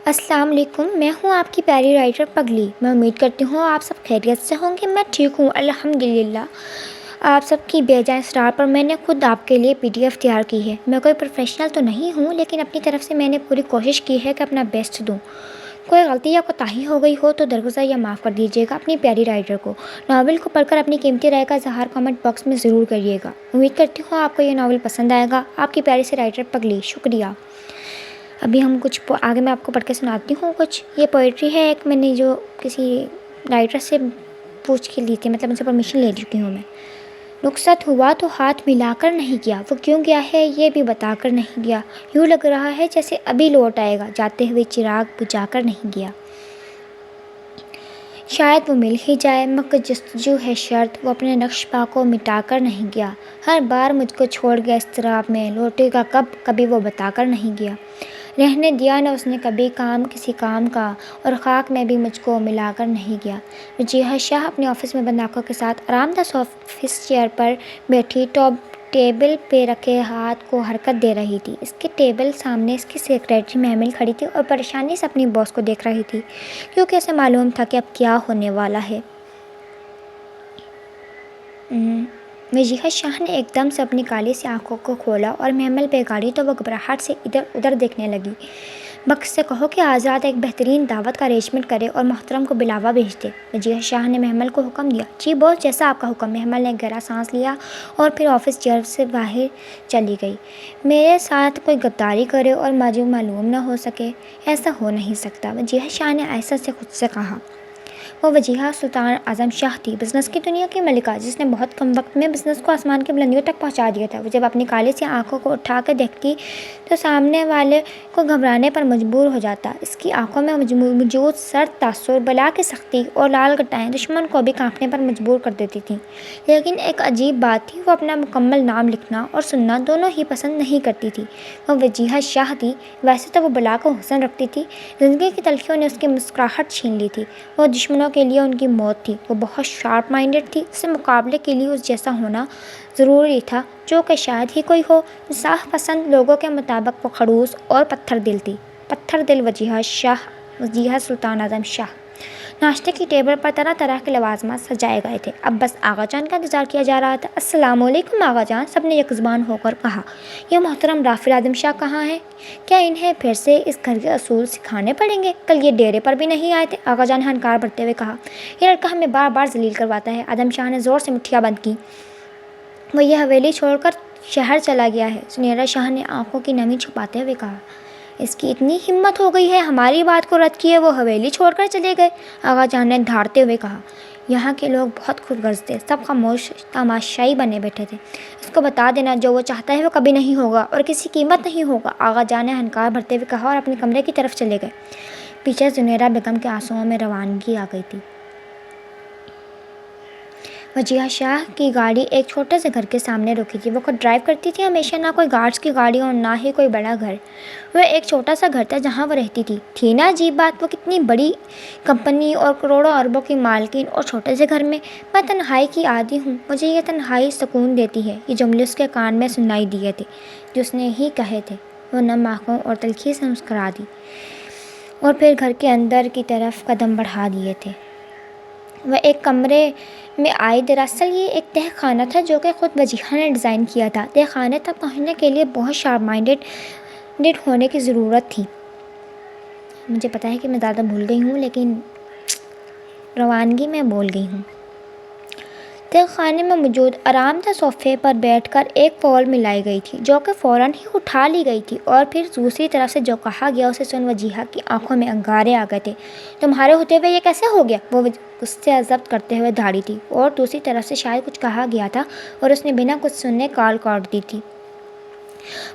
السلام علیکم، میں ہوں آپ کی پیاری رائٹر پگلی۔ میں امید کرتی ہوں آپ سب خیریت سے ہوں گے۔ میں ٹھیک ہوں الحمدللہ۔ آپ سب کی بے جائے اصرار پر میں نے خود آپ کے لیے PDF تیار کی ہے۔ میں کوئی پروفیشنل تو نہیں ہوں، لیکن اپنی طرف سے میں نے پوری کوشش کی ہے کہ اپنا بیسٹ دوں۔ کوئی غلطی یا کوتاہی ہو گئی ہو تو درگزر یا معاف کر دیجیے گا اپنی پیاری رائٹر کو۔ ناول کو پڑھ کر اپنی قیمتی رائے کا اظہار کامنٹ باکس میں ضرور کریے گا۔ امید کرتی ہوں آپ کو یہ ناول پسند آئے گا۔ آپ کی پیاری سی رائٹر پگلی۔ شکریہ۔ ابھی ہم آگے میں آپ کو پڑھ کے سناتی ہوں کچھ۔ یہ پوئٹری ہے ایک میں نے جو کسی رائٹر سے پوچھ کے لی تھی، مطلب ان سے پرمیشن لے چکی ہوں میں۔ رخصت ہوا تو ہاتھ ملا کر نہیں گیا، وہ کیوں گیا ہے یہ بھی بتا کر نہیں گیا، یوں لگ رہا ہے جیسے ابھی لوٹ آئے گا، جاتے ہوئے چراغ بجھا کر نہیں گیا۔ شاید وہ مل ہی جائے مگر جستجو ہے شرط، وہ اپنے نقش پا کو مٹا کر نہیں گیا، ہر بار مجھ کو چھوڑ گیا اضطراب میں، لوٹے گا کب کبھی وہ بتا کر نہیں گیا۔ رہنے دیا نہ اس نے کبھی کام کسی کام کا، اور خاک میں بھی مجھ کو ملا کر نہیں گیا۔ وجیہہ شاہ اپنے آفس میں بند آنکھوں کے ساتھ آرام دہ آفس چیئر پر بیٹھی ٹیبل پہ رکھے ہاتھ کو حرکت دے رہی تھی۔ اس کے ٹیبل سامنے اس کی سیکریٹری محمل کھڑی تھی اور پریشانی سے اپنی باس کو دیکھ رہی تھی، کیونکہ اسے معلوم تھا کہ اب کیا ہونے والا ہے۔ وجیہہ شاہ نے ایک دم سے اپنی کالی سی آنکھوں کو کھولا اور محمل پہ گاڑی تو وہ گھبراہٹ سے ادھر ادھر دیکھنے لگی۔ بخش سے کہو کہ آزاد ایک بہترین دعوت کا ارینجمنٹ کرے اور محترم کو بلاوا بھیج دے۔ وجیہہ شاہ نے محمل کو حکم دیا۔ جی باس، جیسا آپ کا حکم۔ محمل نے گہرا سانس لیا اور پھر آفس چیئر سے باہر چلی گئی۔ میرے ساتھ کوئی غداری کرے اور مجھے معلوم نہ ہو سکے، ایسا ہو نہیں سکتا، وجیہہ شاہ نے آہستہ سے خود سے کہا۔ وہ وجیہہ سلطان اعظم شاہ تھی، بزنس کی دنیا کی ملکہ، جس نے بہت کم وقت میں بزنس کو آسمان کی بلندیوں تک پہنچا دیا تھا۔ وہ جب اپنی کالی سی آنکھوں کو اٹھا کر دیکھتی تو سامنے والے کو گھبرانے پر مجبور ہو جاتا۔ اس کی آنکھوں میں موجود سرد تاثر، بلا کی سختی اور لال گٹائیں دشمن کو بھی کانپنے پر مجبور کر دیتی تھیں۔ لیکن ایک عجیب بات تھی، وہ اپنا مکمل نام لکھنا اور سننا دونوں ہی پسند نہیں کرتی تھی۔ وہ وجیہہ شاہ تھی، ویسے تو وہ بلا کو حسن رکھتی تھی، زندگی کی تلخیوں نے اس کی مسکراہٹ چھین لی تھی، وہ دشمنوں کے لیے ان کی موت تھی۔ وہ بہت شارپ مائنڈڈ تھی، اس سے مقابلے کے لیے اس جیسا ہونا ضروری تھا جو کہ شاید ہی کوئی ہو۔ انصاف پسند لوگوں کے مطابق وہ خڑوس اور پتھر دل تھی۔ پتھر دل وجیہہ سلطان اعظم شاہ۔ ناشتے کی ٹیبل پر طرح طرح کے لوازمات سجائے گئے تھے، اب بس آغا جان کا انتظار کیا جا رہا تھا۔ السلام علیکم آغا جان، سب نے یک زبان ہو کر کہا۔ یہ محترم رافل اعظم شاہ کہاں ہیں؟ کیا انہیں پھر سے اس گھر کے اصول سکھانے پڑیں گے؟ کل یہ ڈیرے پر بھی نہیں آئے تھے، آغا جان نے ہنکار بھرتے ہوئے کہا۔ یہ لڑکا ہمیں بار بار ذلیل کرواتا ہے۔ اعظم شاہ نے زور سے مٹھیاں بند کیں۔ وہ یہ حویلی چھوڑ کر شہر چلا گیا ہے، سنیرا شاہ نے آنکھوں کی نمی چھپاتے ہوئے کہا۔ اس کی اتنی ہمت ہو گئی ہے ہماری بات کو رد کیے وہ حویلی چھوڑ کر چلے گئے، آغا جان نے دھاڑتے ہوئے کہا۔ یہاں کے لوگ بہت خود غرض تھے، سب خاموش تماشائی بنے بیٹھے تھے۔ اس کو بتا دینا جو وہ چاہتا ہے وہ کبھی نہیں ہوگا اور کسی قیمت نہیں ہوگا، آغا جان نے ہنکار بھرتے ہوئے کہا اور اپنے کمرے کی طرف چلے گئے۔ پیچھے زنیرہ بیگم کے آنسوؤں میں روانگی آ گئی تھی۔ وجیہہ شاہ کی گاڑی ایک چھوٹے سے گھر کے سامنے رکی تھی۔ وہ خود ڈرائیو کرتی تھی ہمیشہ، نہ کوئی گارڈز کی گاڑی اور نہ ہی کوئی بڑا گھر۔ وہ ایک چھوٹا سا گھر تھا جہاں وہ رہتی تھی نا عجیب بات، وہ کتنی بڑی کمپنی اور کروڑوں اربوں کی مالکین اور چھوٹے سے گھر میں۔ میں تنہائی کی عادی ہوں، مجھے یہ تنہائی سکون دیتی ہے، یہ جملے اس کے کان میں سنائی دیے تھے جو اس نے ہی کہے تھے۔ وہ نم آنکھوں اور تلخی سے مسکرا دی اور پھر گھر کے اندر کی طرف قدم بڑھا دیے تھے۔ وہ ایک کمرے میں آئی۔ دراصل یہ ایک تہہ خانہ تھا جو کہ خود وجیہہ نے ڈیزائن کیا تھا۔ تہہ خانے تک پہنچنے کے لیے بہت شارپ مائنڈڈ ہونے کی ضرورت تھی۔ مجھے پتا ہے کہ میں زیادہ بھول گئی ہوں، لیکن روانگی میں بول گئی ہوں۔ تہہ خانے میں موجود آرام دہ صوفے پر بیٹھ کر ایک فول ملائی گئی تھی جو کہ فوراً ہی اٹھا لی گئی تھی، اور پھر دوسری طرف سے جو کہا گیا اسے سن وجیہہ کی آنکھوں میں انگارے آ گئے تھے۔ تمہارے ہوتے ہوئے یہ کیسے ہو گیا؟ وہ غصے ضبط کرتے ہوئے دھاڑی تھی، اور دوسری طرف سے شاید کچھ کہا گیا تھا اور اس نے بنا کچھ سنے کال کاٹ دی تھی۔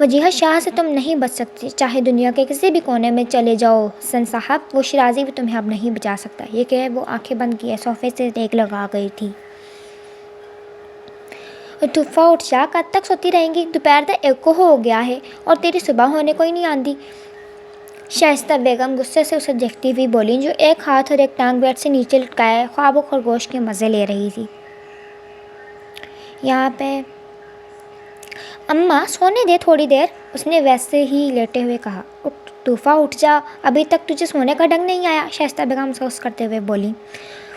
وجیہہ شاہ سے تم نہیں بچ سکتے، چاہے دنیا کے کسی بھی کونے میں چلے جاؤ حسن صاحب، وہ شیرازی بھی تمہیں اب نہیں بچا سکتا۔ یہ کہ وہ آنکھیں بند کیے صوفے سے ٹیک لگا گئی تھی۔ طوفا اٹھ جا، کب تک سوتی رہیں گی؟ دوپہر کا 1 ہو گیا ہے اور تیری صبح ہونے کو ہی نہیں آندی۔ شائستہ بیگم غصے سے اسے دیکھتی ہوئی بولی، جو ایک ہاتھ اور ایک ٹانگ بیڈ سے نیچے لٹکائے خواب و خرگوش کے مزے لے رہی تھی۔ یہاں پہ اماں سونے دے تھوڑی دیر، اس نے ویسے ہی لیٹے ہوئے کہا۔ اٹھ طوفا اٹھ جا، ابھی تک تجھے سونے کا ڈھنگ نہیں آیا، شائستہ بیگم افسوس کرتے ہوئے بولی۔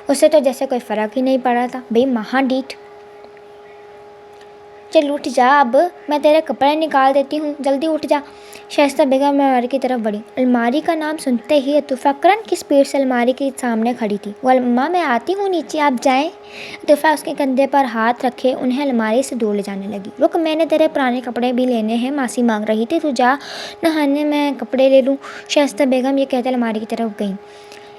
اسے تو جیسے کوئی فرق ہی نہیں پڑا تھا۔ بھئی مہاں ڈیٹھ، چل اٹھ جا، اب میں تیرے کپڑے نکال دیتی ہوں، جلدی اٹھ جا۔ شائستہ بیگم الماری کی طرف بڑھی۔ الماری کا نام سنتے ہی عطوفہ کرن کی سپیڈ سے الماری کے سامنے کھڑی تھی۔ وہ اماں میں آتی ہوں نیچے، آپ جائیں۔ عطوفہ اس کے کندھے پر ہاتھ رکھے انہیں الماری سے دور لے جانے لگی۔ رک، میں نے تیرے پرانے کپڑے بھی لینے ہیں، ماسی مانگ رہی تھی، تو جا نہانے میں کپڑے لے لوں۔ شائستہ بیگم یہ کہتے الماری کی طرف گئیں۔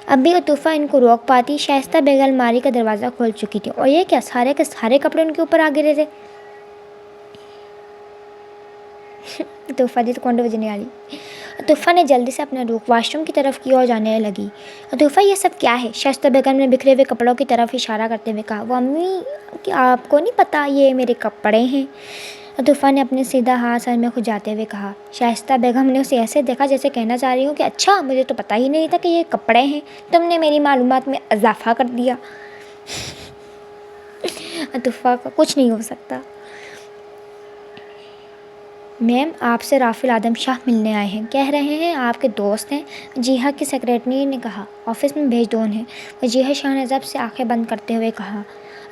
اب بھی عطوفہ ان کو روک پاتی؟ شائستہ بیگم الماری کا دروازہ کھول چکی تھی، اور یہ کیا، سارے کے سارے کپڑے ان کے اوپر آ گرے تھے۔ عطوفہ دی تو کونڈ بجنے والی۔ عطوفہ نے جلدی سے اپنا رخ واش روم کی طرف کی اور جانے لگی۔ عطوفہ یہ سب کیا ہے؟ شائستہ بیگم نے بکھرے ہوئے کپڑوں کی طرف اشارہ کرتے ہوئے کہا۔ وہ امی، آپ کو نہیں پتہ یہ میرے کپڑے ہیں؟ عطوفہ نے اپنے سیدھا ہاتھ سر میں کھجاتے ہوئے کہا۔ شائستہ بیگم نے اسے ایسے دیکھا جیسے کہنا چاہ رہی ہوں کہ اچھا، مجھے تو پتہ ہی نہیں تھا کہ یہ کپڑے ہیں، تم نے میری معلومات میں اضافہ کر دیا۔ عطوفہ کا کچھ نہیں ہو سکتا۔ میم، آپ سے رافل آدم شاہ ملنے آئے ہیں، کہہ رہے ہیں آپ کے دوست ہیں۔ وجیہہ کی سیکریٹری نے کہا۔ آفس میں بھیج دو انہیں۔ وجیہہ شاہ نے ضبط سے آنکھیں بند کرتے ہوئے کہا۔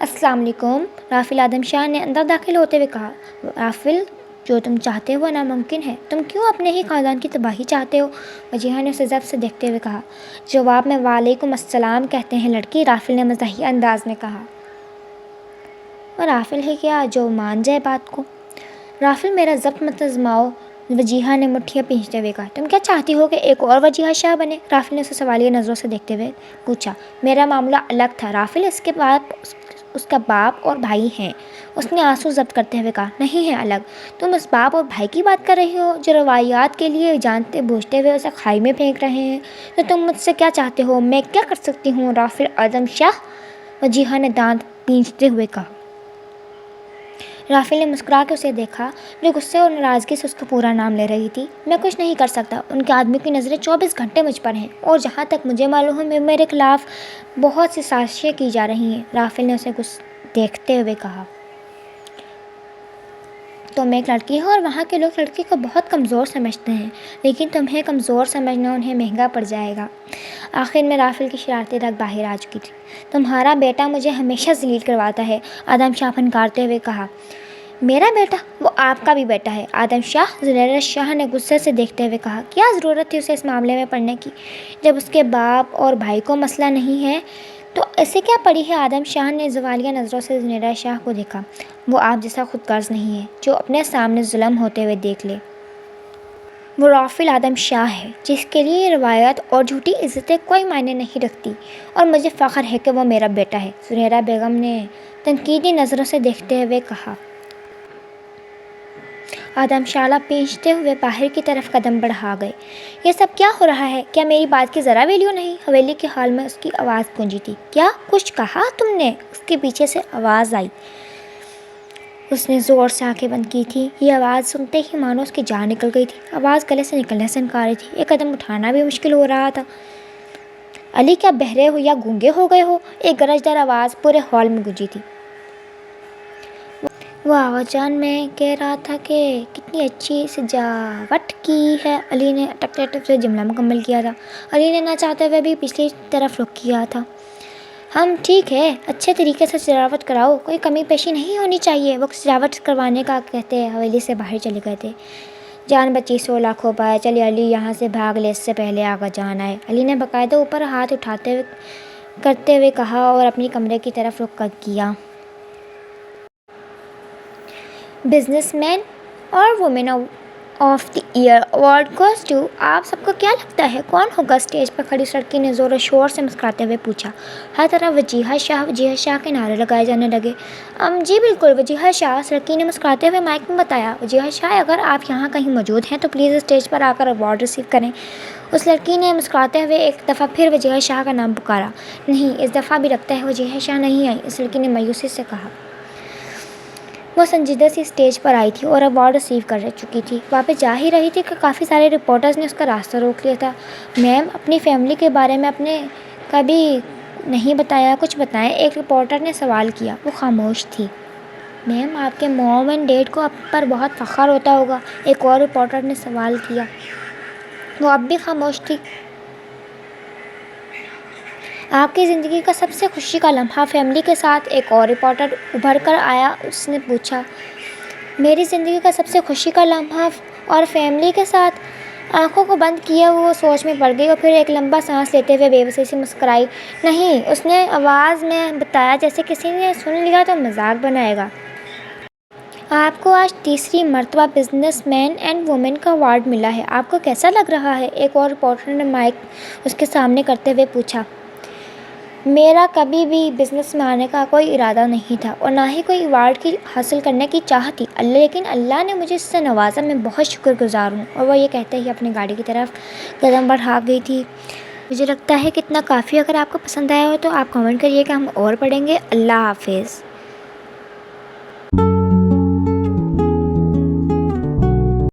السلام علیکم، رافل آدم شاہ نے اندر داخل ہوتے ہوئے کہا۔ رافل، جو تم چاہتے ہو ناممکن ہے، تم کیوں اپنے ہی خاندان کی تباہی چاہتے ہو؟ وجیہہ نے اسے ضبط سے دیکھتے ہوئے کہا۔ جواب میں وعلیکم السلام کہتے ہیں لڑکی، رافل نے مزاحیہ انداز میں کہا۔ اور رافل ہے کیا جو مان جائے بات کو؟ رافل، میرا ضبط مت آزماؤ، وجیہہ نے مٹھیاں پینچتے ہوئے کہا۔ تم کیا چاہتی ہو کہ ایک اور وجیہہ شاہ بنے؟ رافل نے اسے سوالیہ نظروں سے دیکھتے ہوئے پوچھا۔ میرا معاملہ الگ تھا رافل، اس کا باپ اور بھائی ہیں۔ اس نے آنسو ضبط کرتے ہوئے کہا۔ نہیں ہے الگ، تم اس باپ اور بھائی کی بات کر رہی ہو جو روایات کے لیے جانتے بوجھتے ہوئے اسے کھائی میں پھینک رہے ہیں۔ تو تم مجھ سے کیا چاہتے ہو؟ میں کیا کر سکتی ہوں رافل آدم شاہ؟ وجیہہ نے دانت پینچتے ہوئے کہا۔ رافل نے مسکرا کے اسے دیکھا جو غصے اور ناراضگی سے اس کا پورا نام لے رہی تھی۔ میں کچھ نہیں کر سکتا، ان کے آدمی کی نظریں 24 گھنٹے مجھ پر ہیں، اور جہاں تک مجھے معلوم ہے میرے خلاف بہت سی سازشیں کی جا رہی ہیں۔ رافل نے اسے دیکھتے ہوئے کہا۔ تم ایک لڑکی ہو اور وہاں کے لوگ لڑکی کو بہت کمزور سمجھتے ہیں، لیکن تمہیں کمزور سمجھنا انہیں مہنگا پڑ جائے گا۔ آخر میں رافل کی شرارتی رگ باہر آ چکی تھی۔ تمہارا بیٹا مجھے ہمیشہ ذلیل کرواتا ہے، آدم شاہ پھنکارتے ہوئے کہا۔ میرا بیٹا؟ وہ آپ کا بھی بیٹا ہے آدم شاہ، زنیرہ شاہ نے غصے سے دیکھتے ہوئے کہا۔ کیا ضرورت تھی اسے اس معاملے میں پڑنے کی؟ جب اس کے باپ اور بھائی کو مسئلہ نہیں ہے تو اسے کیا پڑی ہے؟ آدم شاہ نے زوالیہ نظروں سے زنیرہ شاہ کو دیکھا۔ وہ آپ جیسا خود غرض نہیں ہے جو اپنے سامنے ظلم ہوتے ہوئے دیکھ لے۔ وہ رافل آدم شاہ ہے جس کے لیے روایت اور جھوٹی عزتیں کوئی معنی نہیں رکھتی، اور مجھے فخر ہے کہ وہ میرا بیٹا ہے، زنیرہ بیگم نے تنقیدی نظروں سے دیکھتے ہوئے کہا۔ آدم شاہ پینچتے ہوئے باہر کی طرف قدم بڑھا گئے۔ یہ سب کیا ہو رہا ہے؟ کیا میری بات کی ذرا ویلیو نہیں؟ حویلی کے ہال میں اس کی آواز گونجی تھی۔ کیا کچھ کہا تم نے؟ اس کے پیچھے سے آواز آئی۔ اس نے زور سے آنکھیں بند کی تھی۔ یہ آواز سنتے ہی مانو اس کی جان نکل گئی تھی۔ آواز گلے سے نکلنے سے انکار رہی تھی، ایک قدم اٹھانا بھی مشکل ہو رہا تھا۔ علی، کیا بہرے ہو یا گونگے ہو گئے ہو؟ ایک گرجدار آواز پورے ہال میں گونجی تھی۔ وہ آواز جان، میں کہہ رہا تھا کہ کتنی اچھی سجاوٹ کی ہے۔ علی نے اٹکتے اٹکتے جملہ مکمل کیا تھا۔ علی نے نہ چاہتے ہوئے بھی پچھلی طرف رخ کیا تھا۔ ہم ٹھیک ہے، اچھے طریقے سے سجاوٹ کراؤ، کوئی کمی پیشی نہیں ہونی چاہیے۔ وہ سجاوٹ کروانے کا کہتے حویلی سے باہر چلے گئے تھے۔ جان بچی 100 لاکھ ہو پائے، چلے علی یہاں سے بھاگ لے، اس سے پہلے آگا جان آئے۔ علی نے باقاعدہ اوپر ہاتھ اٹھاتے کرتے ہوئے کہا اور اپنی کمرے کی طرف رخ کیا۔ بزنس مین اور woman of the year award goes to, آپ سب کو کیا لگتا ہے کون ہوگا؟ اسٹیج پر کھڑی اس لڑکی نے زور و شور سے مسکراتے ہوئے پوچھا۔ ہر طرف وجیہہ شاہ کے نعرے لگائے جانے لگے۔ جی بالکل، وجیہہ شاہ، اس لڑکی نے مسکراتے ہوئے مائک میں بتایا۔ وجیہہ شاہ، اگر آپ یہاں کہیں موجود ہیں تو پلیز اسٹیج پر آ کر ایوارڈ ریسیو کریں۔ اس لڑکی نے مسکراتے ہوئے ایک دفعہ پھر وجیہہ شاہ کا نام پکارا۔ نہیں، اس دفعہ بھی لگتا ہے وجیہہ شاہ نہیں آئی، اس لڑکی نے مایوسی سے کہا۔ وہ سنجیدہ سی اسٹیج پر آئی تھی اور ایوارڈ ریسیو کر چکی تھی۔ واپس جا ہی رہی تھی کہ کافی سارے رپورٹرز نے اس کا راستہ روک لیا تھا۔ میم، اپنی فیملی کے بارے میں اپنے کبھی نہیں بتایا، کچھ بتائیں، ایک رپورٹر نے سوال کیا۔ وہ خاموش تھی۔ میم آپ کے موم اینڈ ڈیڈ کو آپ پر بہت فخر ہوتا ہوگا، ایک اور رپورٹر نے سوال کیا۔ وہ اب بھی خاموش تھی۔ آپ کی زندگی کا سب سے خوشی کا لمحہ فیملی کے ساتھ، ایک اور رپورٹر ابھر کر آیا۔ اس نے پوچھا، میری زندگی کا سب سے خوشی کا لمحہ اور فیملی کے ساتھ؟ آنکھوں کو بند کیے وہ سوچ میں پڑ گئی اور پھر ایک لمبا سانس لیتے ہوئے بے بسی سے مسکرائی۔ نہیں، اس نے آواز میں بتایا جیسے کسی نے سن لیا تو مذاق بنائے گا۔ آپ کو آج تیسری مرتبہ بزنس مین اینڈ وومن کا ایوارڈ ملا ہے، آپ کو کیسا لگ رہا ہے؟ ایک اور رپورٹر نے مائک اس کے سامنے کرتے ہوئے پوچھا۔ میرا کبھی بھی بزنس میں آنے کا کوئی ارادہ نہیں تھا اور نہ ہی کوئی ایوارڈ کی حاصل کرنے کی چاہت تھی، لیکن اللہ نے مجھے اس سے نوازا، میں بہت شکر گزار ہوں۔ اور وہ یہ کہتے ہی اپنی گاڑی کی طرف قدم بڑھا گئی تھی۔ مجھے لگتا ہے کہ اتنا کافی۔ اگر آپ کو پسند آیا ہو تو آپ کمنٹ کریے کہ ہم اور پڑھیں گے۔ اللہ حافظ۔